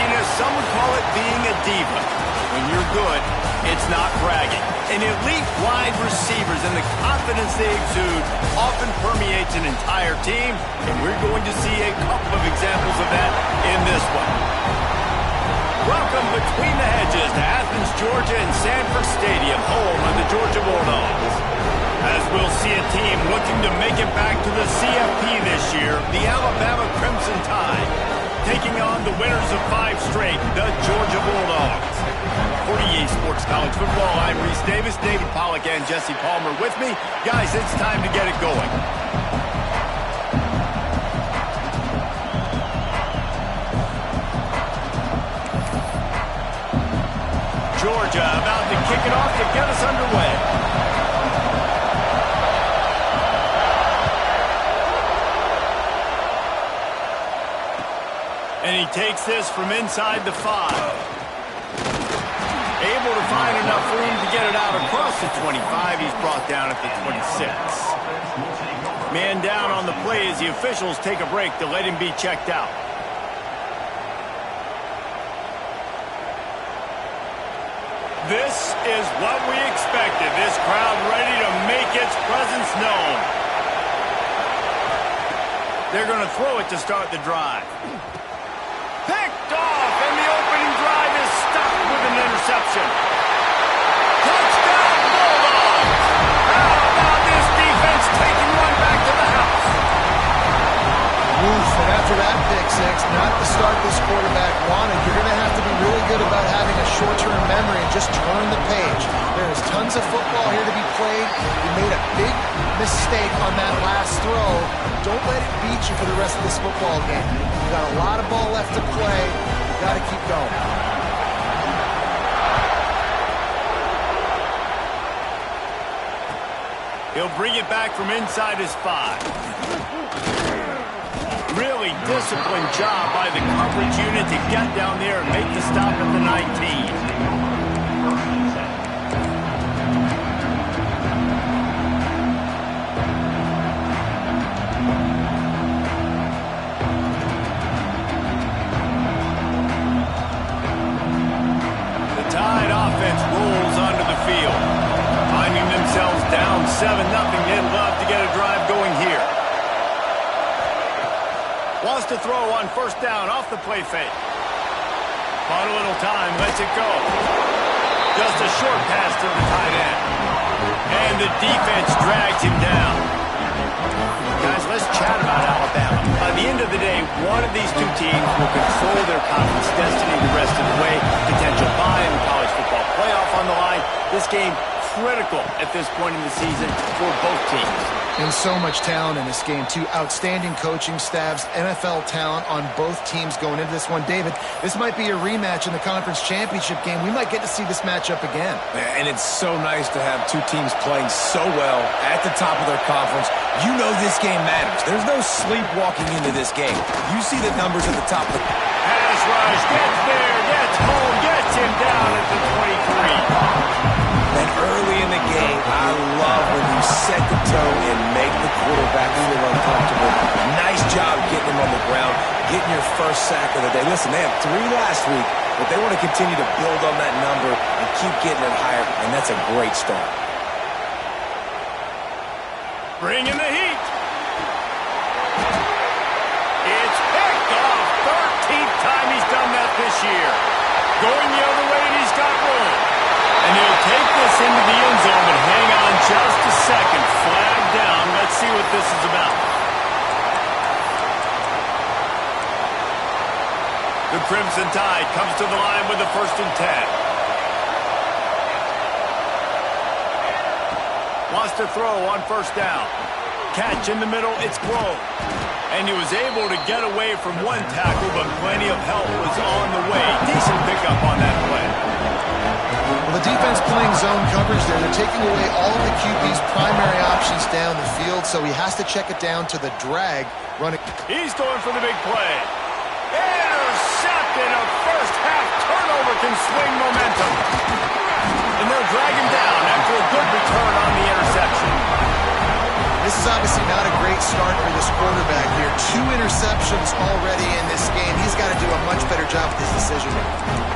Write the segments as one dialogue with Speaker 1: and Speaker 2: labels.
Speaker 1: Tina, some would call it being a diva. When you're good, it's not bragging. And elite wide receivers and the confidence they exude often permeates an entire team, and we're going to see a couple of examples of that in this one. Welcome between the hedges to Athens, Georgia and Sanford Stadium, home of the Georgia Bulldogs. As we'll see a team looking to make it back to the CFP this year, the Alabama Crimson Tide, taking on the winners of 5 straight, the Georgia Bulldogs. For EA Sports College Football, I'm Reese Davis, David Pollack and Jesse Palmer with me. Guys, it's time to get it going. Georgia about to kick it off to get us underway. And he takes this from inside the 5. Able to find enough room to get it out across the 25. He's brought down at the 26. Man down on the play as the officials take a break to let him be checked out. This is what we expected. This crowd ready to make its presence known. They're going to throw it to start the drive. Picked off, and the opening drive is stuck with an interception. Touchdown, Bulldogs! How about this defense taking one back to the house?
Speaker 2: Oof, and after that pick six, not the start this quarterback wanted. You're going to have to be really good about having a short-term memory and just turn the page. There is tons of football here to be played. You made a big mistake on that last throw. Don't let it beat you for the rest of this football game. You've got a lot of ball left to play. You've got to keep going.
Speaker 1: He'll bring it back from inside his 5. Really disciplined job by the coverage unit to get down there and make the stop at the 19. Rolls onto the field. Finding themselves down 7-0. They'd love to get a drive going here. Wants to throw on first down off the play fake. Bought a little time, lets it go. Just a short pass to the tight end. And the defense drags him down. Guys, let's chat about Alabama. By the end of the day, one of these two teams will control their conference destiny the rest of the way. Potential bye in the college football playoff on the line. This game critical at this point in the season for both teams.
Speaker 2: And so much talent in this game, too. Outstanding coaching staffs, NFL talent on both teams going into this one. David, this might be a rematch in the conference championship game. We might get to see this matchup again.
Speaker 3: And it's so nice to have two teams playing so well at the top of their conference. You know this game matters. There's no sleepwalking into this game. You see the numbers at the top of the...
Speaker 1: Pass rush, gets there, gets home, gets him down at the 23.
Speaker 3: And early in the game, I love when you set the tone and make the quarterback feel uncomfortable. Nice job getting him on the ground, getting your first sack of the day. Listen, they had 3 last week, but they want to continue to build on that number and keep getting it higher, and that's a great start.
Speaker 1: Bring in the heat. It's picked off. 13th time he's done that this year. Going the other way, and he's got room. And he'll take this into the end zone, but hang on just a second. Flag down. Let's see what this is about. The Crimson Tide comes to the line with the 1st and 10. Wants to throw on first down. Catch in the middle, it's close. And he was able to get away from one tackle, but plenty of help was on the way. Decent pickup on that play.
Speaker 2: Well, the defense playing zone coverage there. They're taking away all of the QB's primary options down the field, so he has to check it down to the drag running.
Speaker 1: He's going for the big play. Intercepted. A first-half turnover can swing momentum. And they'll drag him down after a good return on the interception.
Speaker 2: This is obviously not a great start for this quarterback here. 2 interceptions already in this game. He's got to do a much better job with his decision-making.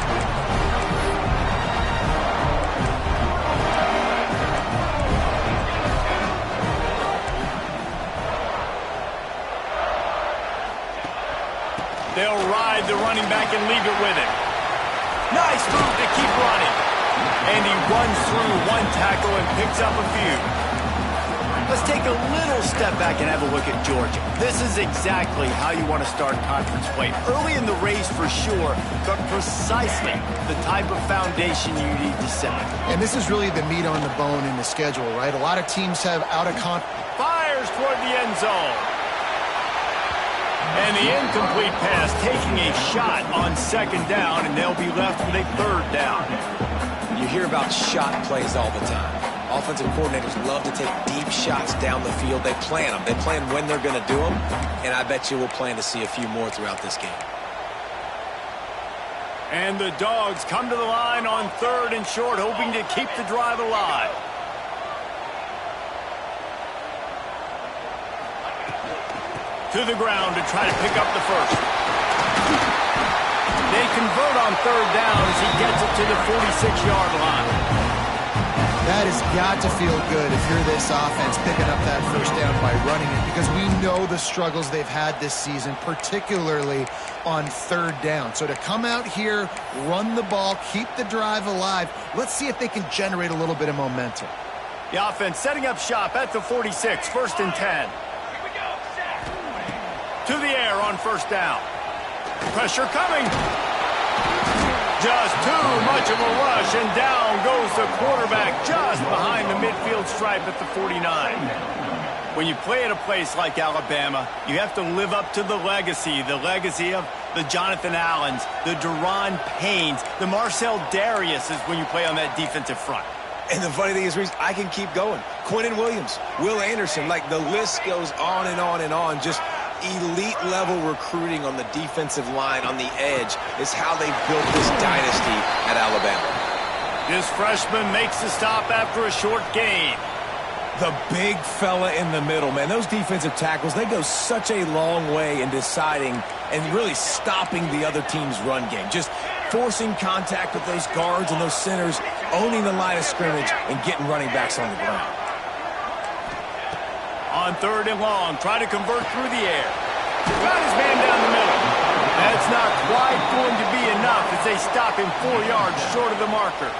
Speaker 1: They'll ride the running back and leave it with him. Nice move to keep running. And he runs through 1 tackle and picks up a few. Let's take a little step back and have a look at Georgia. This is exactly how you want to start conference play. Early in the race for sure, but precisely the type of foundation you need to set.
Speaker 2: And this is really the meat on the bone in the schedule, right? A lot of teams have out-of-conference.
Speaker 1: Fires toward the end zone. And the incomplete pass taking a shot on 2nd down, and they'll be left with a 3rd down.
Speaker 3: You hear about shot plays all the time. Offensive coordinators love to take deep shots down the field. They plan them. They plan when they're going to do them, and I bet you we'll plan to see a few more throughout this game.
Speaker 1: And the Dogs come to the line on 3rd and short, hoping to keep the drive alive. To the ground to try to pick up the first. They convert on 3rd down as he gets it to the 46-yard line.
Speaker 2: That has got to feel good if you're this offense picking up that 1st down by running it, because we know the struggles they've had this season, particularly on 3rd down. So to come out here, run the ball, keep the drive alive, let's see if they can generate a little bit of momentum.
Speaker 1: The offense setting up shop at the 46, 1st and 10. To the air on 1st down. Pressure coming. Just too much of a rush, and down goes the quarterback just behind the midfield stripe at the 49. When you play at a place like Alabama, you have to live up to the legacy of the Jonathan Allens, the Deron Paynes, the Marcel Dariuses when you play on that defensive front.
Speaker 3: And the funny thing is, Reese, I can keep going. Quinnen Williams, Will Anderson, like the list goes on and on and on. Just elite-level recruiting on the defensive line, on the edge, is how they built this dynasty at Alabama.
Speaker 1: This freshman makes the stop after a short gain.
Speaker 3: The big fella in the middle, man. Those defensive tackles, they go such a long way in deciding and really stopping the other team's run game. Just forcing contact with those guards and those centers, owning the line of scrimmage, and getting running backs on the ground.
Speaker 1: On 3rd and long, try to convert through the air. Got his man down the middle. That's not quite going to be enough as they stop him 4 yards short of the marker.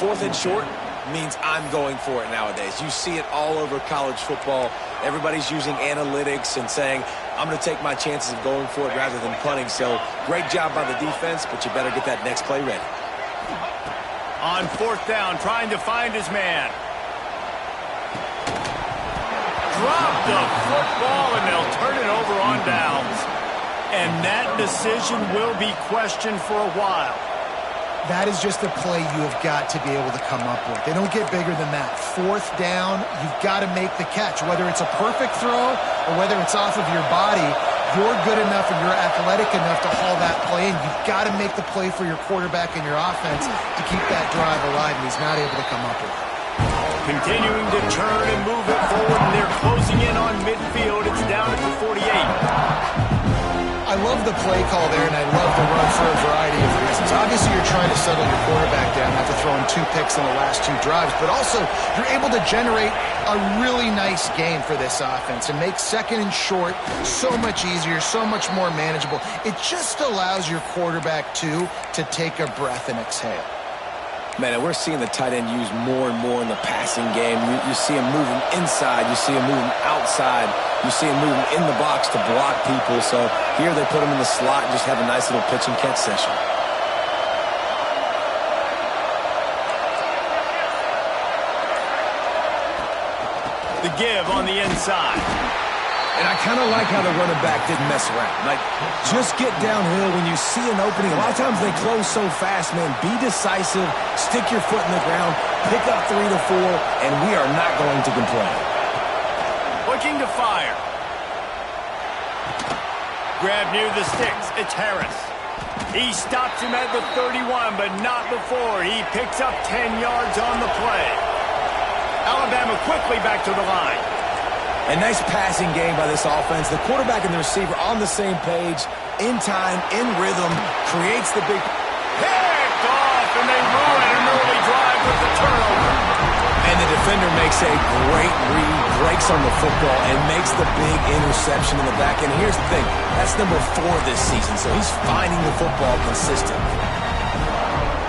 Speaker 3: 4th and short means I'm going for it nowadays. You see it all over college football. Everybody's using analytics and saying, I'm going to take my chances of going for it rather than punting. So great job by the defense, but you better get that next play ready.
Speaker 1: On 4th down, trying to find his man. Drop the football, and they'll turn it over on downs. And that decision will be questioned for a while.
Speaker 2: That is just a play you have got to be able to come up with. They don't get bigger than that. 4th down, you've got to make the catch. Whether it's a perfect throw or whether it's off of your body, you're good enough and you're athletic enough to haul that play in. You've got to make the play for your quarterback and your offense to keep that drive alive, and he's not able to come up with it.
Speaker 1: Continuing to turn and move it forward, and they're closing in on midfield. It's down at the 48.
Speaker 2: I love the play call there, and I love the run for a variety of reasons. Obviously, you're trying to settle your quarterback down after throwing 2 picks in the last 2 drives, but also you're able to generate a really nice game for this offense and make 2nd and short so much easier, so much more manageable. It just allows your quarterback, too, to take a breath and exhale.
Speaker 3: Man, and we're seeing the tight end used more and more in the passing game. You see him moving inside. You see him moving outside. You see him moving in the box to block people. So here they put him in the slot and just have a nice little pitch and catch session.
Speaker 1: The give on the inside.
Speaker 3: And I kind of like how the running back didn't mess around. Like, just get downhill when you see an opening. A lot of times they close so fast, man. Be decisive, stick your foot in the ground, pick up 3 to 4, and we are not going to complain.
Speaker 1: Looking to fire. Grab near the sticks. It's Harris. He stops him at the 31, but not before. He picks up 10 yards on the play. Alabama quickly back to the line.
Speaker 3: A nice passing game by this offense. The quarterback and the receiver on the same page, in time, in rhythm, creates the big...
Speaker 1: Picked off, and they ruin an early drive with the turnover.
Speaker 3: And the defender makes a great read, breaks on the football, and makes the big interception in the back end. Here's the thing, that's number 4 this season, so he's finding the football consistently.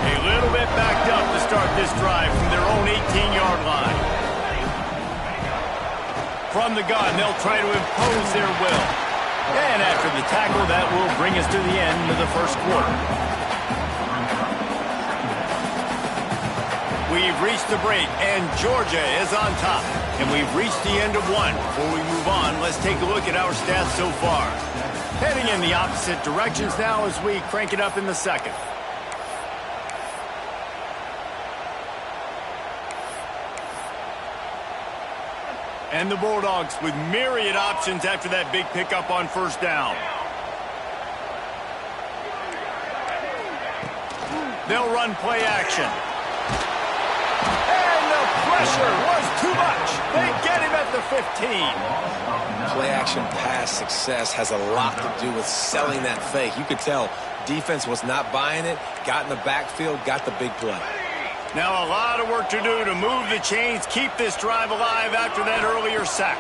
Speaker 1: A little bit backed up to start this drive from their own 18-yard line. From the gun, they'll try to impose their will. And after the tackle, that will bring us to the end of the first quarter. We've reached the break, and Georgia is on top. And we've reached the end of one. Before we move on, let's take a look at our stats so far. Heading in the opposite directions now as we crank it up in the second. And the Bulldogs with myriad options after that big pickup on first down. They'll run play action. And the pressure was too much. They get him at the 15.
Speaker 3: Play action pass success has a lot to do with selling that fake. You could tell defense was not buying it, got in the backfield, got the big play.
Speaker 1: Now a lot of work to do to move the chains, keep this drive alive after that earlier sack.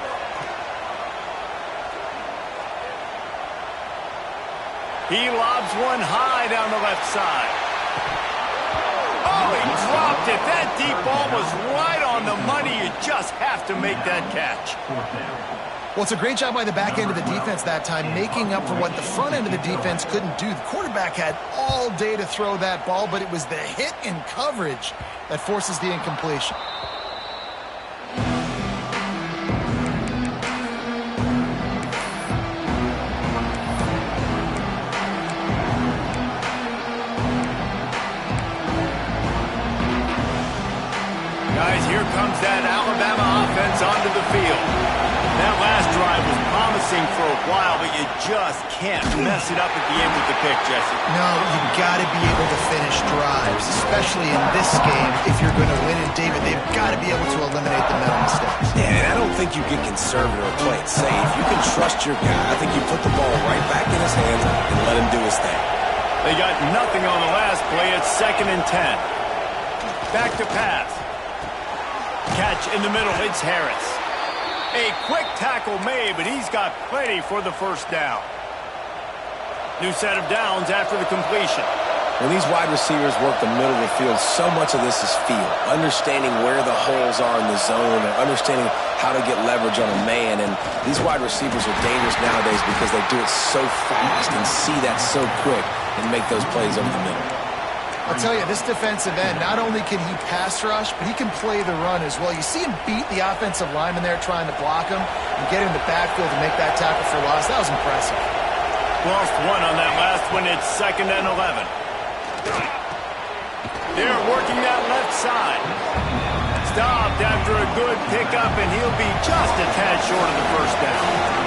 Speaker 1: He lobs one high down the left side. Oh, he dropped it. That deep ball was right on the money. You just have to make that catch.
Speaker 2: Well, it's a great job by the back end of the defense that time, making up for what the front end of the defense couldn't do. The quarterback had all day to throw that ball, but it was the hit in coverage that forces the incompletion.
Speaker 1: Guys, here comes that Alabama offense onto the field. That last drive was promising for a while, but you just can't mess it up at the end with the pick, Jesse.
Speaker 2: No, you've got to be able to finish drives, especially in this game. If you're going to win it, David, they've got to be able to eliminate the mental mistakes.
Speaker 3: Yeah, and I don't think you get conservative or play it safe. You can trust your guy. I think you put the ball right back in his hands and let him do his thing.
Speaker 1: They got nothing on the last play. It's 2nd and 10. Back to pass. Catch in the middle. It's Harris. A quick tackle made, but he's got plenty for the first down. New set of downs after the completion.
Speaker 3: When these wide receivers work the middle of the field, so much of this is feel. Understanding where the holes are in the zone, or understanding how to get leverage on a man. And these wide receivers are dangerous nowadays because they do it so fast and see that so quick and make those plays over the middle.
Speaker 2: I'll tell you, this defensive end, not only can he pass rush, but he can play the run as well. You see him beat the offensive lineman there trying to block him and get in the backfield to make that tackle for loss. That was impressive.
Speaker 1: Lost one on that last one. It's 2nd and 11. They're working that left side. Stopped after a good pickup, and he'll be just a tad short of the first down.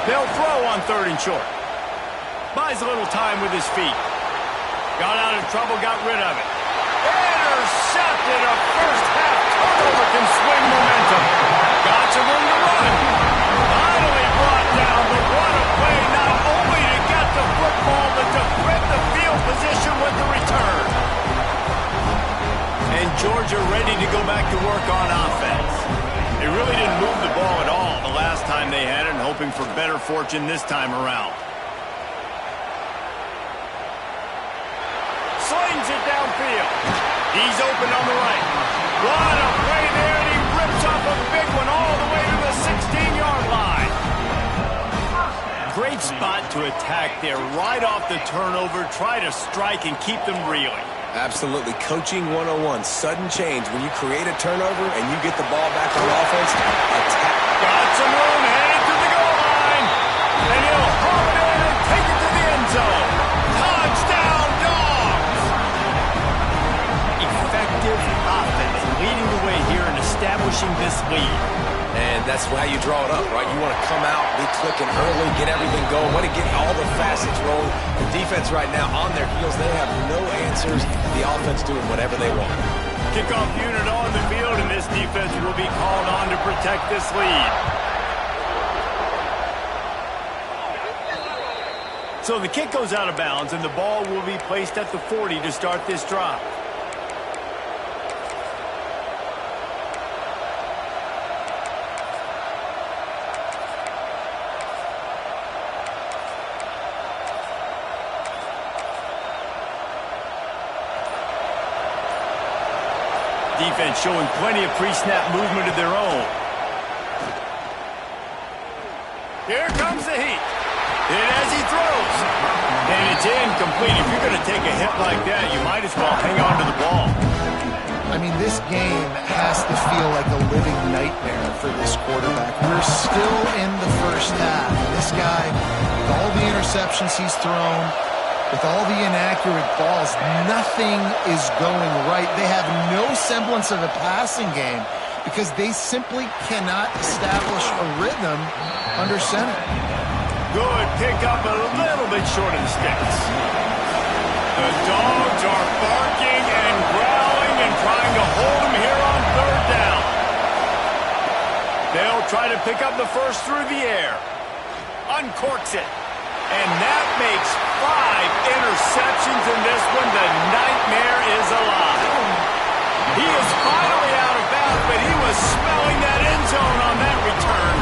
Speaker 1: They'll throw on 3rd and short. Buys a little time with his feet. Got out of trouble, got rid of it. Intercepted. A first-half turnover can swing momentum. Got some room to run. Finally brought down, but what a play. Not only to get the football, but to thread the field position with the return. And Georgia ready to go back to work on offense. They really didn't move the ball at all the last time they had it, and hoping for better fortune this time around. Slings it downfield. He's open on the right. What a play there, and he rips off a big one all the way to the 16-yard line. Great spot to attack there, right off the turnover. Try to strike and keep them reeling.
Speaker 3: Absolutely. Coaching 101. Sudden change. When you create a turnover and you get the ball back on offense, attack.
Speaker 1: Got some room, headed to the goal line. And he'll haul it in and take it to the end zone. Touchdown, Dogs! Effective offense leading the way here and establishing this lead.
Speaker 3: And that's how you draw it up, right? You want to come out, be clicking early, get everything going, want to get all the facets rolling. The defense right now on their heels, they have no answers. The offense doing whatever they want.
Speaker 1: Kickoff unit on the field, and this defense will be called on to protect this lead. So the kick goes out of bounds, and the ball will be placed at the 40 to start this drive. Defense showing plenty of pre-snap movement of their own. Here comes the heat. And as he throws, and it's incomplete. If you're going to take a hit like that, you might as well hang on to the ball.
Speaker 2: I mean, this game has to feel like a living nightmare for this quarterback. We're still in the first half. This guy, with all the interceptions he's thrown, with all the inaccurate balls, nothing is going right. They have no semblance of a passing game because they simply cannot establish a rhythm under center.
Speaker 1: Good pickup, a little bit short of the sticks. The dogs are barking and growling and trying to hold him here on third down. They'll try to pick up the first through the air. Uncorks it. And that makes 5 interceptions in this one. The nightmare is alive. He is finally out of bounds, but he was smelling that end zone on that return.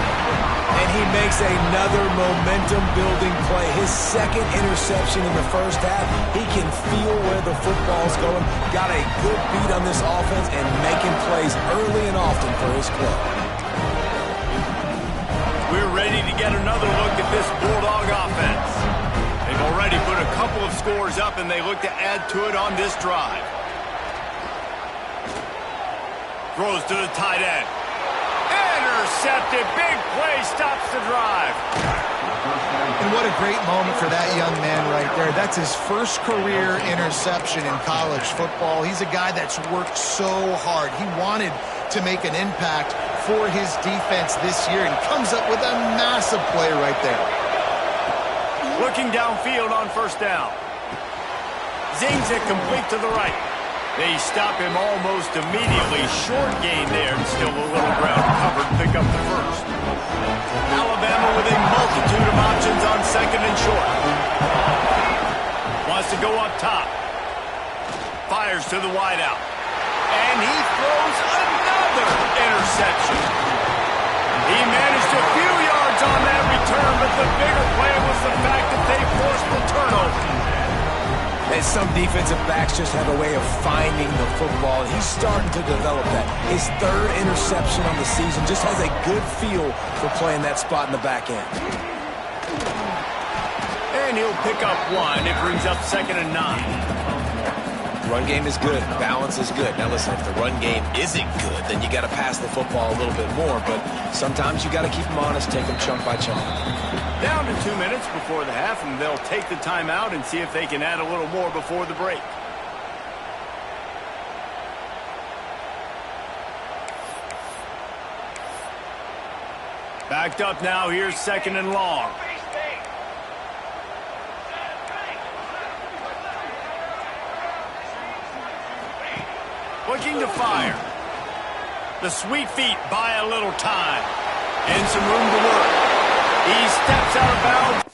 Speaker 3: And he makes another momentum-building play. His second interception in the first half. He can feel where the football's going. Got a good beat on this offense and making plays early and often for his club.
Speaker 1: We're ready to get another look at this Bulldog offense. They've already put a couple of scores up, and they look to add to it on this drive. Throws to the tight end. Intercepted. Big play stops the drive.
Speaker 2: And what a great moment for that young man right there. That's his first career interception in college football. He's a guy that's worked so hard. He wanted to make an impact for his defense this year and comes up with a massive play right there.
Speaker 1: Looking downfield on first down. Zings it complete to the right. They stop him almost immediately. Short gain there, and still a little ground covered. Pick up the first. Alabama with a multitude of options on second and short. Wants to go up top. Fires to the wideout. And he throws another interception. He managed a few yards on that return, but the bigger play was the fact that they forced the turnover.
Speaker 3: And some defensive backs just have a way of finding the football. He's starting to develop that. His third interception on the season just has a good feel for playing that spot in the back end.
Speaker 1: And he'll pick up one. It brings up 2nd and 9.
Speaker 3: Run game is good. Balance is good. Now listen, if the run game isn't good, then you got to pass the football a little bit more. But sometimes you got to keep them honest, take them chunk by chunk.
Speaker 1: Down to 2 minutes before the half, and they'll take the timeout and see if they can add a little more before the break. Backed up now. Here's 2nd and long. Looking to fire. The sweet feet buy a little time. And some room to work. He steps out of bounds.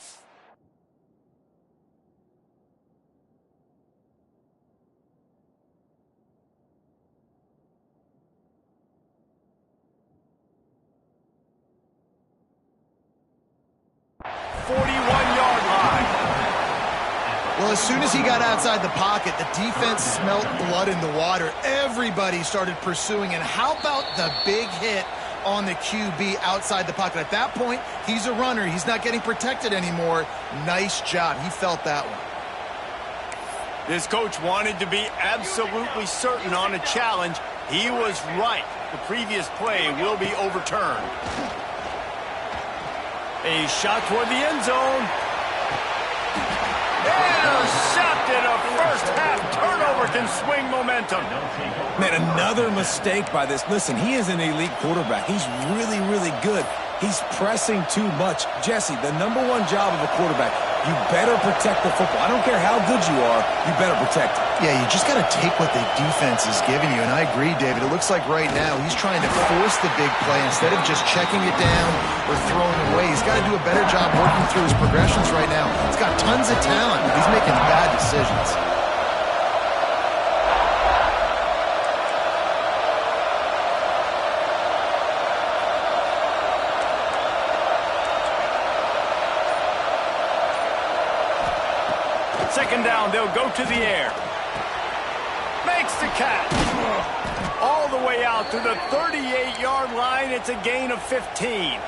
Speaker 2: Well, as soon as he got outside the pocket, the defense smelt blood in the water. Everybody started pursuing. And how about the big hit on the QB outside the pocket? At that point, he's a runner. He's not getting protected anymore. Nice job. He felt that one.
Speaker 1: This coach wanted to be absolutely certain on a challenge. He was right. The previous play will be overturned. A shot toward the end zone. Intercepted. A first-half turnover can swing momentum.
Speaker 3: Man, another mistake by this. Listen, he is an elite quarterback. He's really, really good. He's pressing too much. Jesse, the #1 job of a quarterback, you better protect the football. I don't care how good you are, you better protect it.
Speaker 2: Yeah, you just got to take what the defense is giving you, and I agree, David. It looks like right now he's trying to force the big play instead of just checking it down or throwing away. He's got to do a better job working through his progressions right now. He's got tons of talent, but he's making bad decisions.
Speaker 1: Second down, they'll go to the air. Makes the catch. All the way out to the 38-yard line. It's a gain of 15.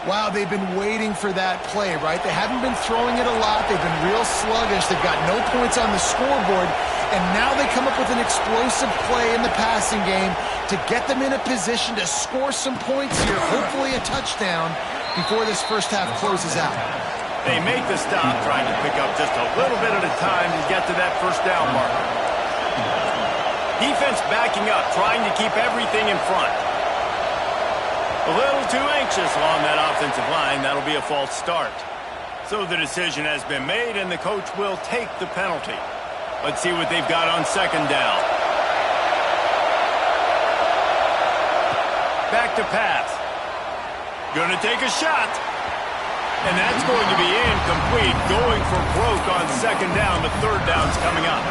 Speaker 2: Wow, they've been waiting for that play, right? They haven't been throwing it a lot. They've been real sluggish. They've got no points on the scoreboard. And now they come up with an explosive play in the passing game to get them in a position to score some points here, hopefully a touchdown, before this first half closes out.
Speaker 1: They make the stop, trying to pick up just a little bit at a time to get to that first down marker. Defense backing up, trying to keep everything in front. A little too anxious along that offensive line. That'll be a false start. So the decision has been made, and the coach will take the penalty. Let's see what they've got on second down. Back to pass. Gonna take a shot. And that's going to be incomplete. Going for broke on second down. The third down's coming up.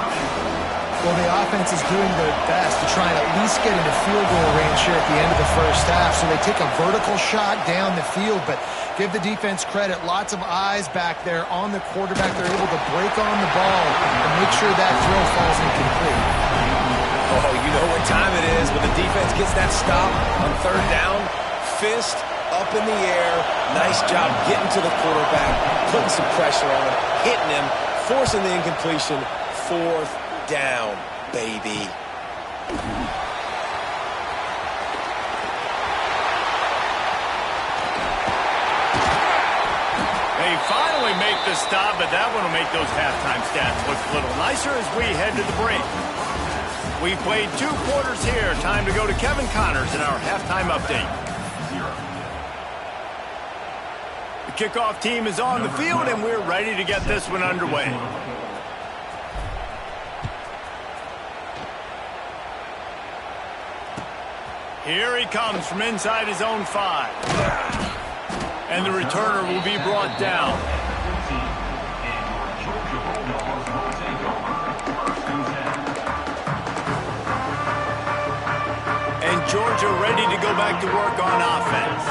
Speaker 2: Well, the offense is doing their best to try and at least get into field goal range here at the end of the first half. So they take a vertical shot down the field, but give the defense credit. Lots of eyes back there on the quarterback. They're able to break on the ball and make sure that throw falls incomplete.
Speaker 3: Oh, you know what time it is when the defense gets that stop on third down. Fist up in the air. Nice job getting to the quarterback, putting some pressure on him, hitting him, forcing the incompletion. Fourth down, baby.
Speaker 1: They finally make the stop, but that one will make those halftime stats look a little nicer as we head to the break. We played 2 quarters here. Time to go to Kevin Connors in our halftime update. The kickoff team is on the field, and we're ready to get this one underway. Here he comes from inside his own 5. And the returner will be brought down. And Georgia ready to go back to work on offense.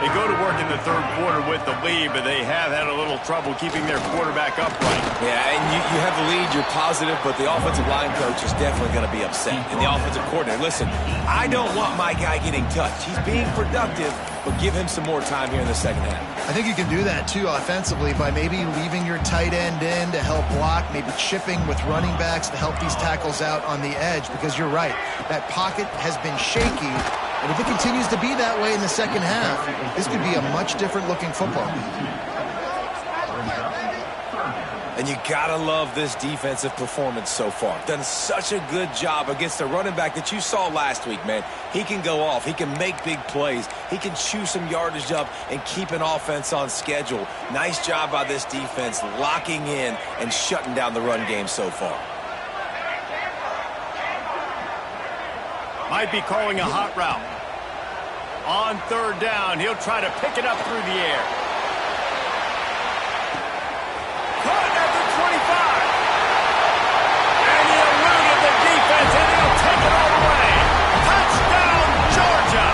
Speaker 1: They go to work in the third quarter with the lead, but they have had a little trouble keeping their quarterback upright.
Speaker 3: Yeah, and you have the lead, you're positive, but the offensive line coach is definitely going to be upset. And the offensive coordinator, listen, I don't want my guy getting touched. He's being productive, but give him some more time here in the second half.
Speaker 2: I think you can do that, too, offensively, by maybe leaving your tight end in to help block, maybe chipping with running backs to help these tackles out on the edge, because you're right, that pocket has been shaky. And if it continues to be that way in the second half, this could be a much different looking football.
Speaker 3: And you gotta love this defensive performance so far. Done such a good job against the running back that you saw last week, man. He can go off. He can make big plays. He can chew some yardage up and keep an offense on schedule. Nice job by this defense locking in and shutting down the run game so far.
Speaker 1: Might be calling a hot route. On third down, he'll try to pick it up through the air. Caught at the 25. And he eluded the defense, and he'll take it all the way. Touchdown, Georgia!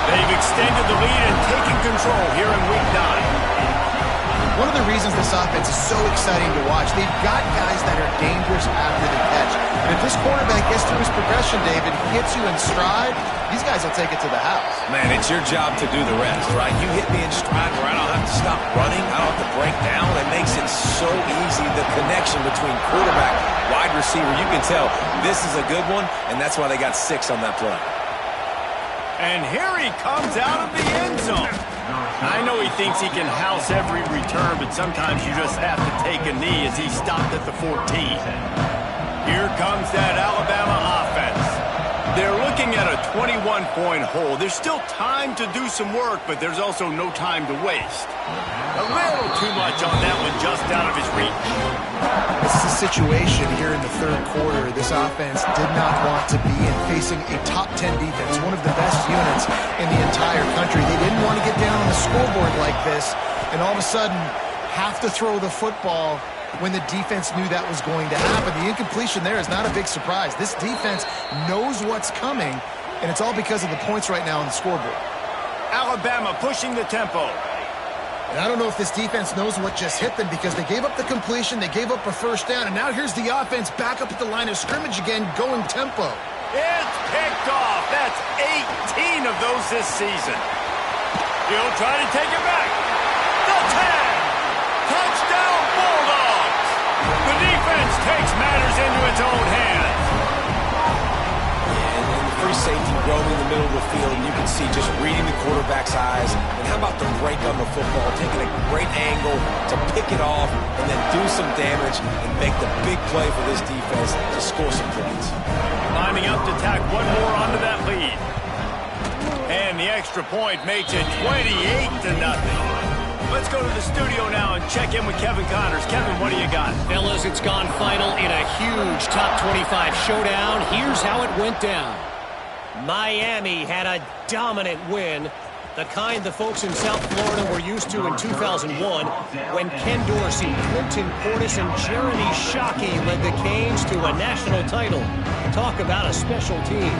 Speaker 1: They've extended the lead and taken control here in Week 9.
Speaker 2: One of the reasons this offense is so exciting to watch, they've got guys that are dangerous after the catch. And if this quarterback gets through his progression, David, hits you in stride, these guys will take it to the house.
Speaker 3: Man, it's your job to do the rest, right? You hit me in stride where I don't have to stop running. I don't have to break down. It makes it so easy, the connection between quarterback, wide receiver. You can tell this is a good one, and that's why they got 6 on that play.
Speaker 1: And here he comes out of the end zone. I know he thinks he can house every return, but sometimes you just have to take a knee as he stopped at the 14. Here comes that Alabama offense. They're looking at a 21-point hole. There's still time to do some work, but there's also no time to waste. A little too much on that one, just out of his reach.
Speaker 2: This is a situation here in the third quarter this offense did not want to be in, facing a top 10 defense, one of the best units in the entire country. They didn't want to get down on the scoreboard like this, and all of a sudden have to throw the football when the defense knew that was going to happen. The incompletion there is not a big surprise. This defense knows what's coming, and it's all because of the points right now on the scoreboard.
Speaker 1: Alabama pushing the tempo.
Speaker 2: And I don't know if this defense knows what just hit them, because they gave up the completion, they gave up a first down, and now here's the offense back up at the line of scrimmage again, going tempo.
Speaker 1: It's picked off. That's 18 of those this season. He'll try to take it back. The tag. Touchdown Bulldogs. The defense takes matters into its own hands.
Speaker 3: And the free safety roaming the middle of the field, and you can see just reading the quarterback's eyes. And how about the break on the football, taking a great angle to pick it off and then do some damage and make the big play for this defense to score some points.
Speaker 1: Lining up to tack one more onto that lead. And the extra point makes it 28-0. Let's go to the studio now and check in with Kevin Connors. Kevin, what do you got?
Speaker 4: Fellas, it's gone final in a huge top 25 showdown. Here's how it went down. Miami had a dominant win, the kind the folks in South Florida were used to in 2001 when Ken Dorsey, Clinton Portis, and Jeremy Shockey led the Canes to a national title. Talk about a special team.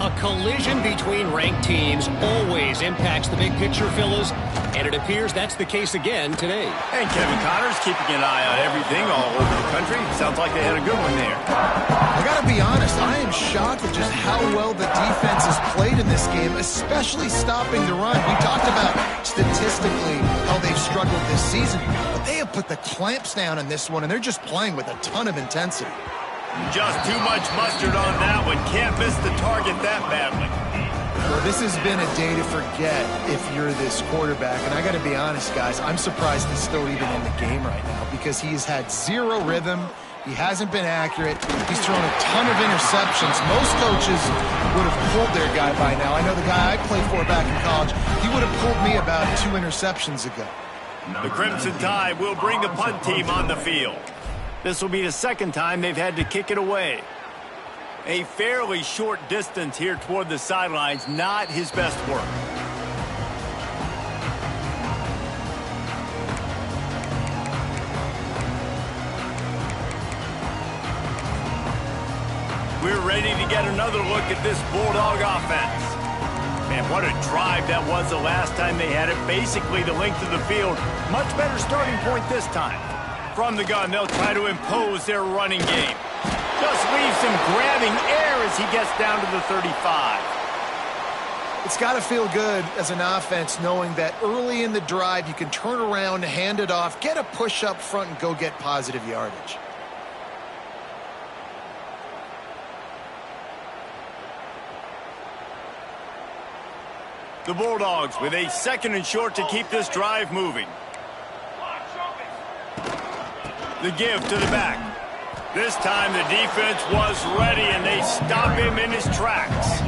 Speaker 4: A collision between ranked teams always impacts the big picture, fellas, and it appears that's the case again today.
Speaker 1: And Kevin Connors keeping an eye on everything all over the country. Sounds like they had a good one there.
Speaker 2: I got to be honest, I am shocked at just how well the defense has played in this game, especially stopping the run. We talked about statistically how they've struggled this season, but they have put the clamps down in this one, and they're just playing with a ton of intensity.
Speaker 1: Just too much mustard on that one. Can't miss the target that badly.
Speaker 2: Well, this has been a day to forget if you're this quarterback. And I got to be honest, guys, I'm surprised he's still even in the game right now, because he's had zero rhythm. He hasn't been accurate. He's thrown a ton of interceptions. Most coaches would have pulled their guy by now. I know the guy I played for back in college, he would have pulled me about 2 interceptions ago.
Speaker 1: The Crimson Tide will bring the punt team on the field. This will be the second time they've had to kick it away. A fairly short distance here toward the sidelines, not his best work. We're ready to get another look at this Bulldog offense. Man, what a drive that was the last time they had it. Basically the length of the field. Much better starting point this time. From the gun, they'll try to impose their running game. Just leaves him grabbing air as he gets down to the 35.
Speaker 2: It's got to feel good as an offense knowing that early in the drive you can turn around, hand it off, get a push up front, and go get positive yardage.
Speaker 1: The Bulldogs with a 2nd and short to keep this drive moving. The give to the back. This time the defense was ready, and they stop him in his tracks.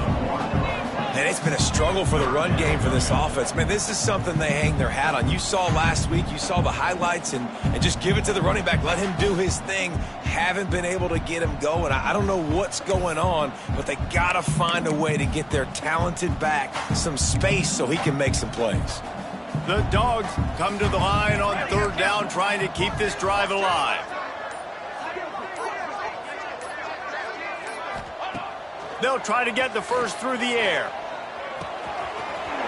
Speaker 3: And it's been a struggle for the run game for this offense. Man, this is something they hang their hat on. You saw last week, you saw the highlights, and just give it to the running back. Let him do his thing. Haven't been able to get him going. I don't know what's going on, but they got to find a way to get their talented back some space so he can make some plays.
Speaker 1: The Dogs come to the line on 3rd down, trying to keep this drive alive. They'll try to get the first through the air.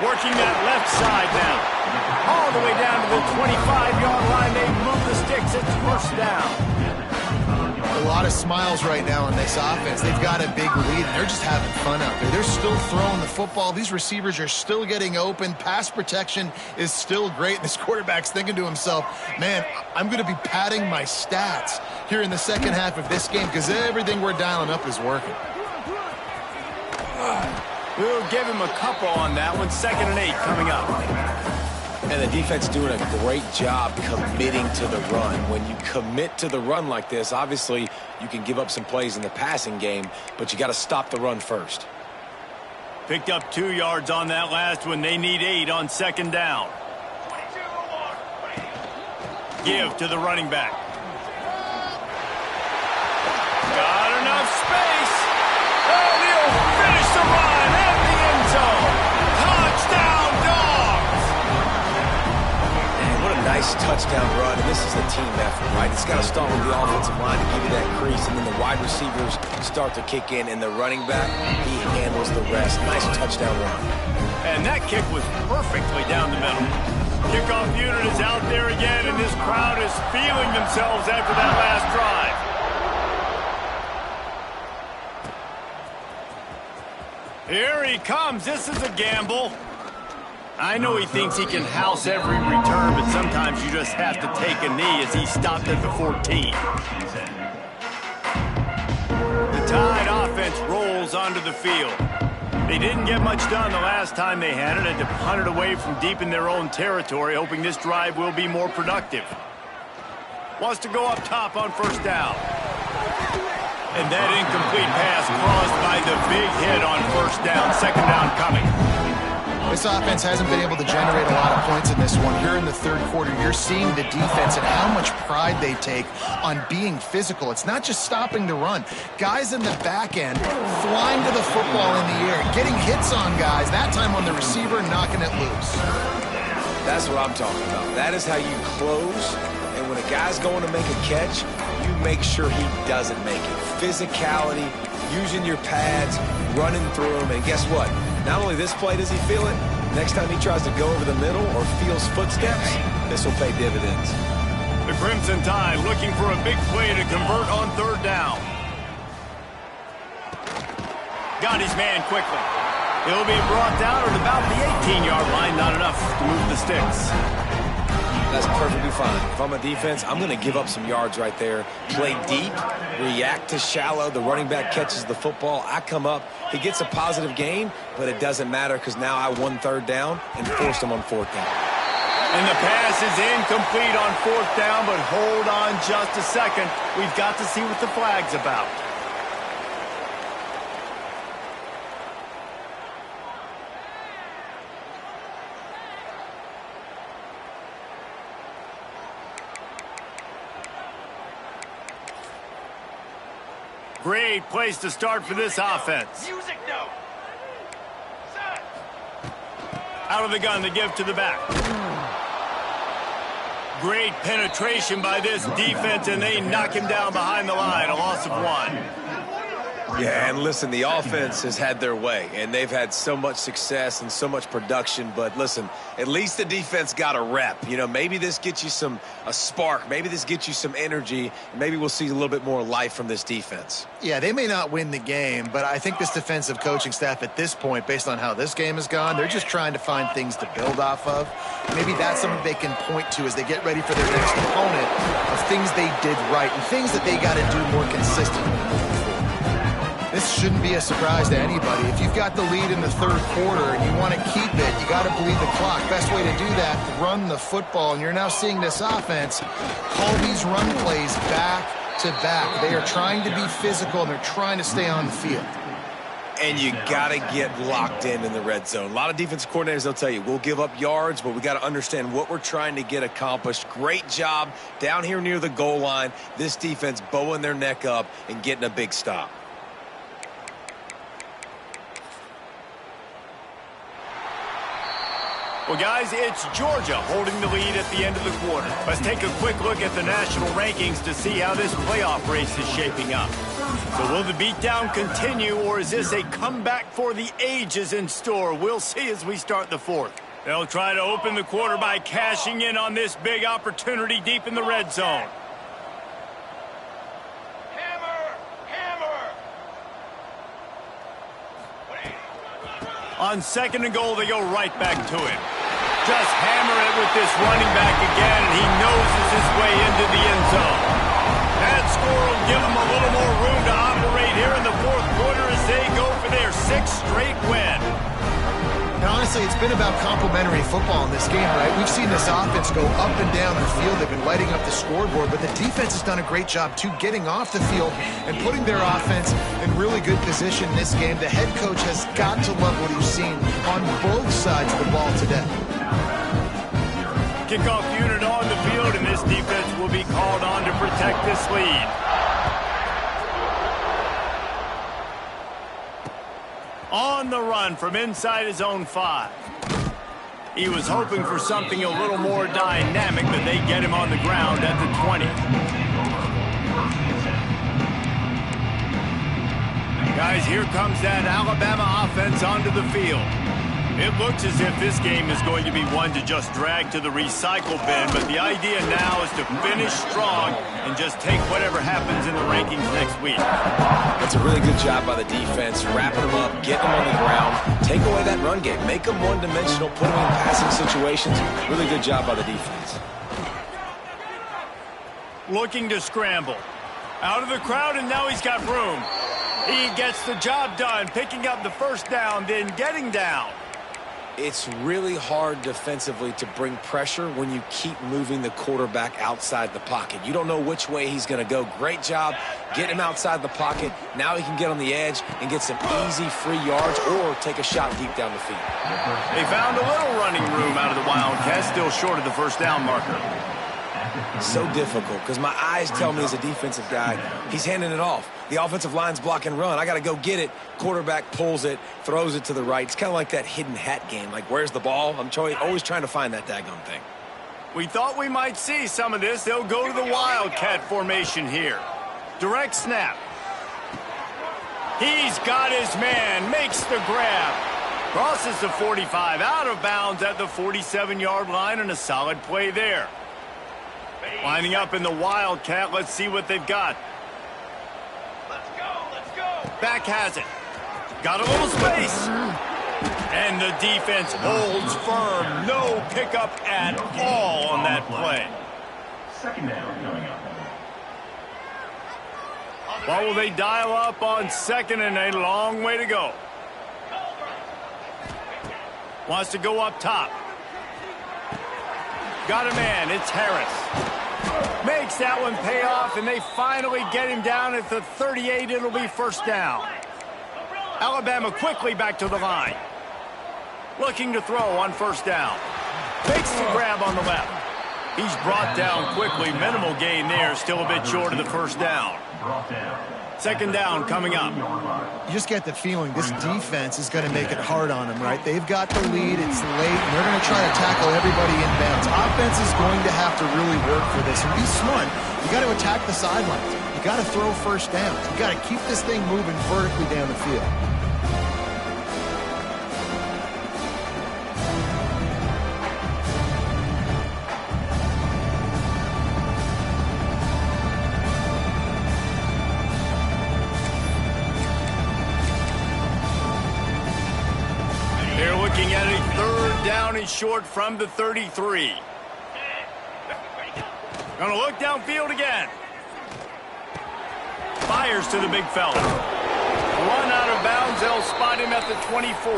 Speaker 1: Working that left side now. All the way down to the 25-yard line. They move the sticks. It's 1st down.
Speaker 2: A lot of smiles right now on this offense. They've got a big lead, and they're just having fun out there. They're still throwing the football. These receivers are still getting open. Pass protection is still great. This quarterback's thinking to himself, man, I'm going to be padding my stats here in the second half of this game because everything we're dialing up is working.
Speaker 1: We'll give him a couple on that one. 2nd and 8 coming up.
Speaker 3: And the defense doing a great job committing to the run. When you commit to the run like this, obviously You can give up some plays in the passing game, but you got to stop the run first.
Speaker 1: Picked up 2 yards on that last one. They need 8 on second down. Give to the running back. Got enough space. And he'll finish the run at the end zone. Touchdown, Dogs!
Speaker 3: Man, what a nice touchdown run. And this is a team effort, right? It's got to start with the offensive line to give you that crease, and then the wide receivers start to kick in, and the running back, he handles the rest. Nice touchdown run.
Speaker 1: And that kick was perfectly down the middle. Kickoff unit is out there again, and this crowd is feeling themselves after that last drive. Here he comes. This is a gamble. I know he thinks he can house every return, but sometimes you just have to take a knee as he stopped at the 14. The Tide offense rolls onto the field. They didn't get much done the last time they had it. Had to punt it away from deep in their own territory, hoping this drive will be more productive. Wants to go up top on first down. And that incomplete pass caused by the big hit on first down. Second down coming.
Speaker 2: This offense hasn't been able to generate a lot of points in this one. Here in the third quarter, you're seeing the defense and how much pride they take on being physical. It's not just stopping the run. Guys in the back end flying to the football in the air, getting hits on guys, that time on the receiver, knocking it loose.
Speaker 3: That's what I'm talking about. That is how you close, and when a guy's going to make a catch, you make sure he doesn't make it. Physicality, using your pads, running through them, and guess what? Not only this play does he feel it, next time he tries to go over the middle or feels footsteps, this will pay dividends.
Speaker 1: The Crimson Tide looking for a big play to convert on third down. Got his man quickly. He'll be brought down at about the 18-yard line, not enough to move the sticks.
Speaker 3: That's perfectly fine. If I'm a defense, I'm going to give up some yards right there. Play deep, react to shallow. The running back catches the football. I come up. He gets a positive gain, but it doesn't matter because now I won third down and forced him on fourth down.
Speaker 1: And the pass is incomplete on fourth down, but hold on just a second. We've got to see what the flag's about. Great place to start for this offense.
Speaker 5: Music note. Set.
Speaker 1: Out of the gun to give to the back. Great penetration by this defense, and they knock him down behind the line. A loss of 1.
Speaker 3: Yeah, and listen, the offense has had their way, and they've had so much success and so much production. But listen, at least the defense got a rep. You know, maybe this gets you a spark. Maybe this gets you some energy. Maybe we'll see a little bit more life from this defense.
Speaker 2: Yeah, they may not win the game, but I think this defensive coaching staff at this point, based on how this game has gone, they're just trying to find things to build off of. Maybe that's something they can point to as they get ready for their next opponent of things they did right and things that they got to do more consistently. This shouldn't be a surprise to anybody. If you've got the lead in the third quarter and you want to keep it, you got to bleed the clock. Best way to do that, run the football. And you're now seeing this offense call these run plays back to back. They are trying to be physical, and they're trying to stay on the field.
Speaker 3: And you got to get locked in the red zone. A lot of defensive coordinators, they'll tell you, we'll give up yards, but we got to understand what we're trying to get accomplished. Great job down here near the goal line. This defense bowing their neck up and getting a big stop.
Speaker 1: Well, guys, it's Georgia holding the lead at the end of the quarter. Let's take a quick look at the national rankings to see how this playoff race is shaping up. So will the beatdown continue, or is this a comeback for the ages in store? We'll see as we start the fourth. They'll try to open the quarter by cashing in on this big opportunity deep in the red zone. On second and goal, they go right back to him. Just hammer it with this running back again, and he noses his way into the end zone. That score will give them a little more room to operate here in the fourth quarter as they go for their 6th straight win.
Speaker 2: Now, honestly, it's been about complementary football in this game, right? We've seen this offense go up and down the field. They've been lighting up the scoreboard, but the defense has done a great job, too, getting off the field and putting their offense in really good position in this game. The head coach has got to love what he's seen on both sides of the ball today.
Speaker 1: Kickoff unit on the field, and this defense will be called on to protect this lead. On the run from inside his own 5. He was hoping for something a little more dynamic, but they get him on the ground at the 20. Guys, here comes that Alabama offense onto the field. It looks as if this game is going to be one to just drag to the recycle bin, but the idea now is to finish strong and just take whatever happens in the rankings next week.
Speaker 3: That's a really good job by the defense, wrapping them up, getting them on the ground, take away that run game, make them one-dimensional, put them in passing situations. Really good job by the defense.
Speaker 1: Looking to scramble. Out of the crowd, and now he's got room. He gets the job done, picking up the first down, then getting down.
Speaker 3: It's really hard defensively to bring pressure when you keep moving the quarterback outside the pocket. You don't know which way he's going to go. Great job getting him outside the pocket. Now he can get on the edge and get some easy free yards or take a shot deep down the field.
Speaker 1: They found a little running room out of the Wildcats, still short of the first down marker.
Speaker 3: So difficult because my eyes tell me as a defensive guy, he's handing it off. The offensive line's block and run. I got to go get it. Quarterback pulls it, throws it to the right. It's kind of like that hidden hat game. Like, where's the ball? I'm always trying to find that daggone thing.
Speaker 1: We thought we might see some of this. They'll go to the Wildcat formation here. Direct snap. He's got his man, makes the grab. Crosses the 45, out of bounds at the 47-yard line, and a solid play there. Lining up in the Wildcat, let's see what they've got.
Speaker 5: Let's go.
Speaker 1: Back has it. Got a little space. And the defense holds firm. No pickup at all on that play.
Speaker 5: Second down coming up.
Speaker 1: What will they dial up on second, and a long way to go? Wants to go up top. Got a man. It's Harris. Makes that one pay off, and they finally get him down at the 38. It'll be first down. Alabama quickly back to the line. Looking to throw on first down. Makes the grab on the left. He's brought down quickly. Minimal gain there. Still a bit short of the first down. Second down coming up.
Speaker 2: You just get the feeling this defense is going to make it hard on them, right? They've got the lead. It's late, and they're going to try to tackle everybody inbounds. Offense is going to have to really work for this and be smart. You got to attack the sidelines. You got to throw first downs. You got to keep this thing moving vertically down the field.
Speaker 1: Looking at a third down and short from the 33. Gonna look downfield again. Fires to the big fella. Run out of bounds. They'll spot him at the 24.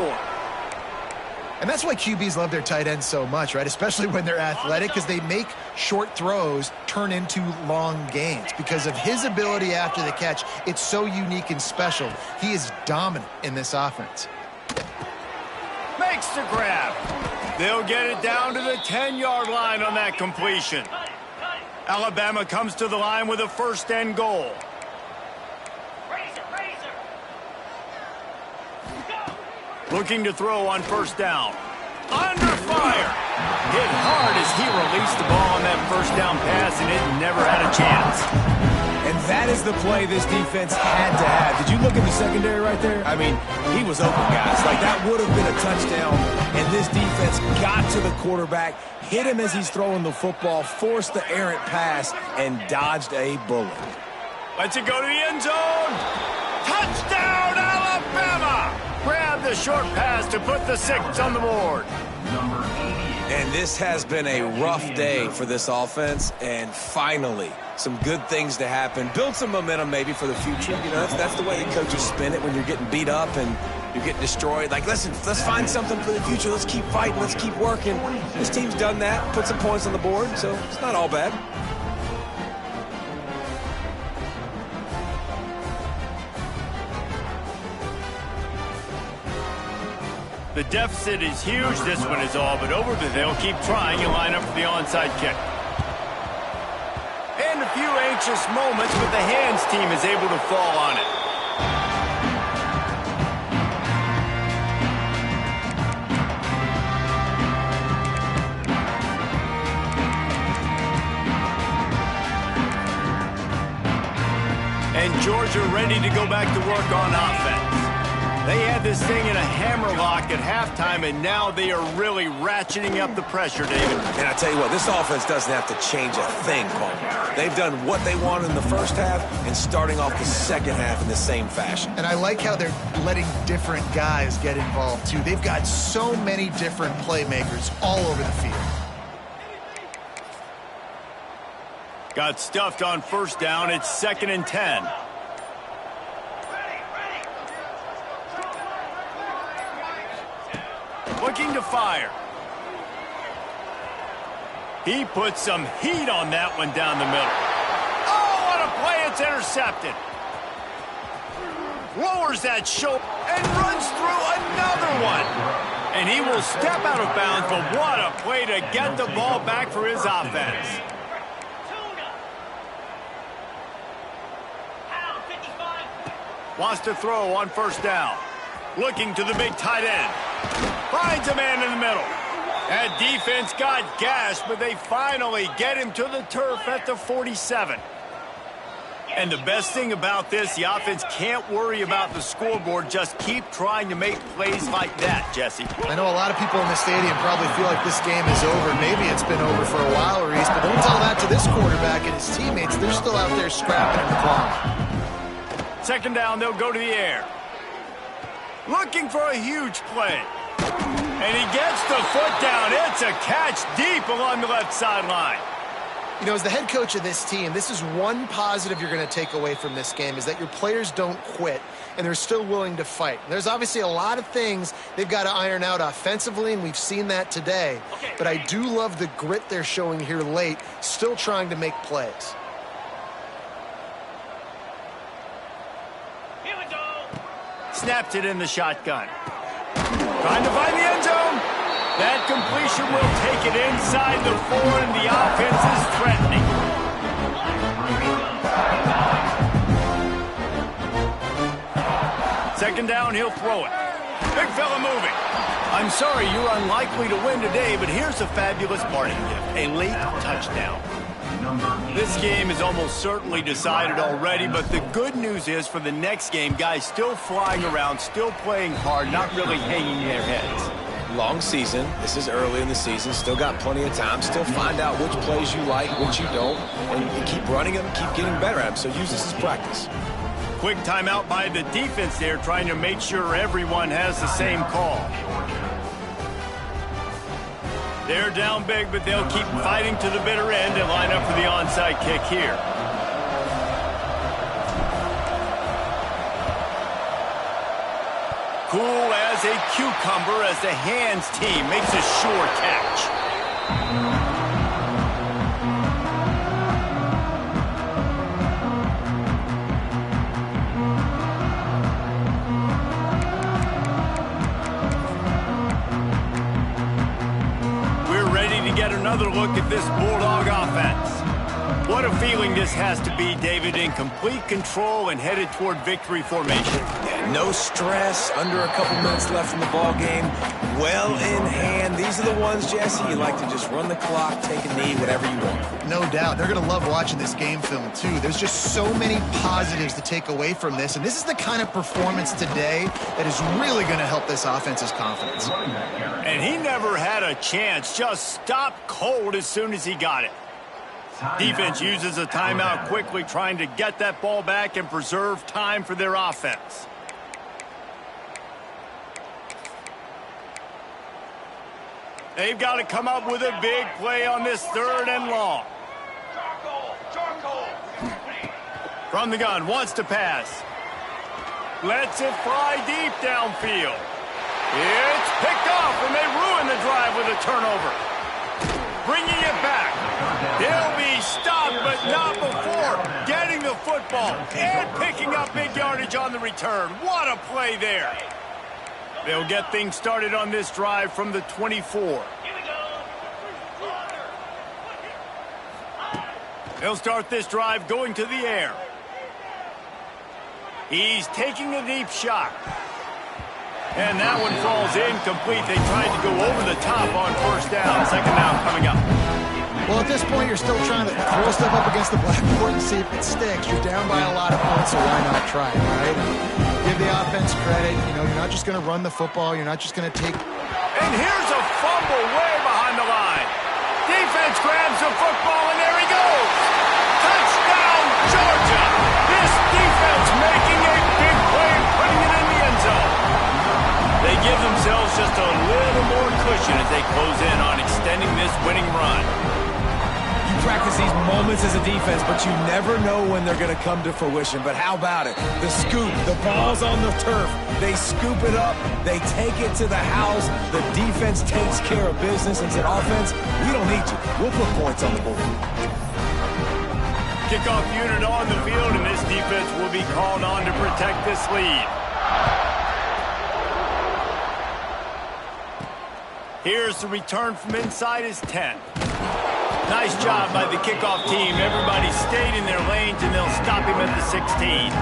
Speaker 2: And that's why QBs love their tight ends so much, right? Especially when they're athletic, because they make short throws turn into long gains. Because of his ability after the catch, it's so unique and special. He is dominant in this offense.
Speaker 1: Makes the grab. They'll get it down to the 10-yard line on that completion. Alabama comes to the line with a first and goal. Looking to throw on first down. Under fire. Hit hard as he released the ball on that first down pass, and it never had a chance.
Speaker 3: And that is the play this defense had to have. Did you look at the secondary right there? I mean, he was open, guys. Like, that would have been a touchdown. And this defense got to the quarterback, hit him as he's throwing the football, forced the errant pass, and dodged a bullet.
Speaker 1: Lets it go to the end zone. Touchdown, Alabama! Grab the short pass to put the 6 on the board.
Speaker 3: And this has been a rough day for this offense, and finally, some good things to happen. Build some momentum maybe for the future. You know, that's the way the coaches spin it when you're getting beat up, and you're getting destroyed. Like, listen, let's find something for the future. Let's keep fighting. Let's keep working. This team's done that, put some points on the board, so it's not all bad.
Speaker 1: The deficit is huge. This one is all but over, but they'll keep trying and line up for the onside kick. And a few anxious moments, but the hands team is able to fall on it. And Georgia ready to go back to work on offense. They had this thing in a hammerlock at halftime, and now they are really ratcheting up the pressure, David.
Speaker 3: And I tell you what, this offense doesn't have to change a thing, Coleman. They've done what they wanted in the first half and starting off the second half in the same fashion.
Speaker 2: And I like how they're letting different guys get involved, too. They've got so many different playmakers all over the field.
Speaker 1: Got stuffed on first down. It's 2nd and 10. Looking to fire. He put some heat on that one down the middle. Oh, what a play. It's intercepted. Lowers that shoulder and runs through another one. And he will step out of bounds, but what a play to get the ball back for his offense. Wants to throw on first down. Looking to the big tight end. Finds a man in the middle. That defense got gashed, but they finally get him to the turf at the 47. And the best thing about this, the offense can't worry about the scoreboard. Just keep trying to make plays like that, Jesse.
Speaker 2: I know a lot of people in the stadium probably feel like this game is over. Maybe it's been over for a while, Reese, but don't tell that to this quarterback and his teammates. They're still out there scrapping and clawing.
Speaker 1: 2nd down, they'll go to the air. Looking for a huge play. And he gets the foot down. It's a catch deep along the left sideline.
Speaker 2: You know, as the head coach of this team, this is one positive you're going to take away from this game, is that your players don't quit, and they're still willing to fight. There's obviously a lot of things they've got to iron out offensively, and we've seen that today. But I do love the grit they're showing here late, still trying to make plays.
Speaker 1: Snapped it in the shotgun. Trying to find the end zone. That completion will take it inside the 4, and the offense is threatening. Second down, he'll throw it. Big fella moving. I'm sorry, you're unlikely to win today, but here's a fabulous parting gift. A late touchdown. This game is almost certainly decided already, but the good news is for the next game, guys still flying around, still playing hard, not really hanging their heads.
Speaker 3: Long season. This is early in the season. Still got plenty of time. Still find out which plays you like, which you don't, and you keep running them, keep getting better at them. So use this as practice.
Speaker 1: Quick timeout by the defense there, trying to make sure everyone has the same call. They're down big, but they'll keep fighting to the bitter end and line up for the onside kick here. Cool as a cucumber as the hands team makes a sure catch. Get another look at this Bulldog offense. What a feeling this has to be, David, in complete control and headed toward victory formation.
Speaker 3: Yeah, no stress, under a couple minutes left in the ball game, well in hand. These are the ones, Jesse, you like to just run the clock, take a knee, whatever you want.
Speaker 2: No doubt. They're going to love watching this game film, too. There's just so many positives to take away from this, and this is the kind of performance today that is really going to help this offense's confidence.
Speaker 1: And he never had a chance, just stopped cold as soon as he got it. Defense uses a timeout quickly, trying to get that ball back and preserve time for their offense. They've got to come up with a big play on this 3rd and long. From the gun, wants to pass. Lets it fly deep downfield. It's picked off, and they ruin the drive with a turnover. Bringing it back. They'll be stopped, but not before getting the football and picking up big yardage on the return. What a play there. They'll get things started on this drive from the 24. They'll start this drive going to the air. He's taking a deep shot. And that one falls incomplete. They tried to go over the top on first down. Second down coming up.
Speaker 2: Well, at this point, you're still trying to throw stuff up against the blackboard and see if it sticks. You're down by a lot of points, so why not try it, right? Give the offense credit. You know, you're not just going to run the football. You're not just going to take...
Speaker 1: And here's a fumble way behind the line. Defense grabs the football, and there he goes. Touchdown, Georgia. This defense making a big play, putting it in the end zone. They give themselves just a little more cushion as they close in on extending this winning run.
Speaker 3: You practice these moments as a defense, but you never know when they're going to come to fruition. But how about it? The scoop, the ball's on the turf. They scoop it up. They take it to the house. The defense takes care of business and said, offense, we don't need you. We'll put points on the board.
Speaker 1: Kickoff unit on the field, and this defense will be called on to protect this lead. Here's the return from inside his 10. Nice job by the kickoff team. Everybody stayed in their lanes, and they'll stop him at the 16.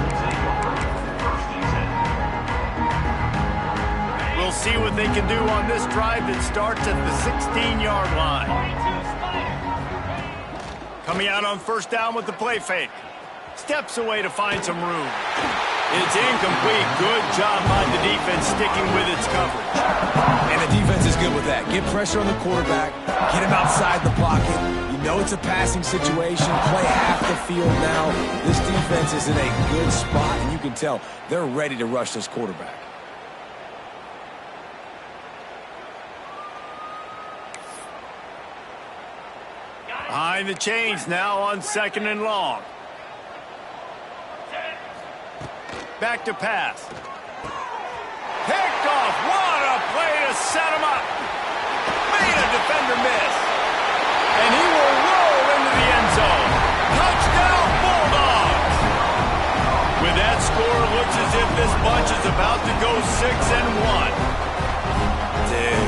Speaker 1: We'll see what they can do on this drive that starts at the 16-yard line. Coming out on first down with the play fake. Steps away to find some room. It's incomplete. Good job by the defense sticking with its coverage.
Speaker 3: And the defense is good with that. Get pressure on the quarterback. Get him outside the pocket. You know it's a passing situation. Play half the field now. This defense is in a good spot, and you can tell they're ready to rush this quarterback.
Speaker 1: Behind the chains now on second and long. Back to pass. Picked off. What a play to set him up. Made a defender miss. And he will roll into the end zone. Touchdown, Bulldogs. With that score, it looks as if this bunch is about to go 6-1.
Speaker 3: Dude,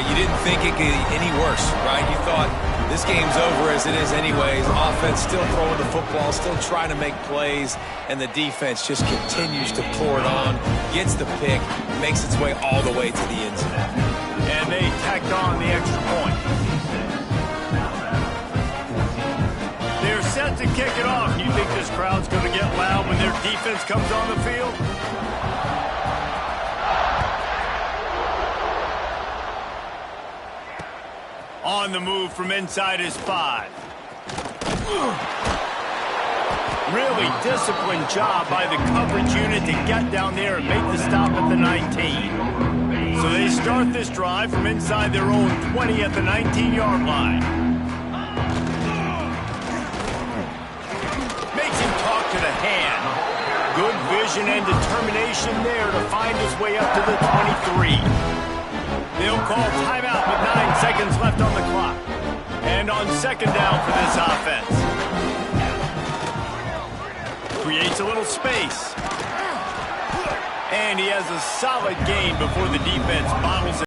Speaker 3: you didn't think it could get any worse, right? You thought this game's over as it is anyways. Offense still throwing the football, still trying to make plays, and the defense just continues to pour it on, gets the pick, makes its way all the way to the end zone.
Speaker 1: And they tacked on the extra point. They're set to kick it off. You think this crowd's going to get loud when their defense comes on the field? On the move from inside his 5. Really disciplined job by the coverage unit to get down there and make the stop at the 19. So they start this drive from inside their own 20 at the 19-yard line. Makes him talk to the hand. Good vision and determination there to find his way up to the 23. They'll call timeout with 9 seconds left on the clock. And on second down for this offense. Creates a little space. And he has a solid gain before the defense bottles it.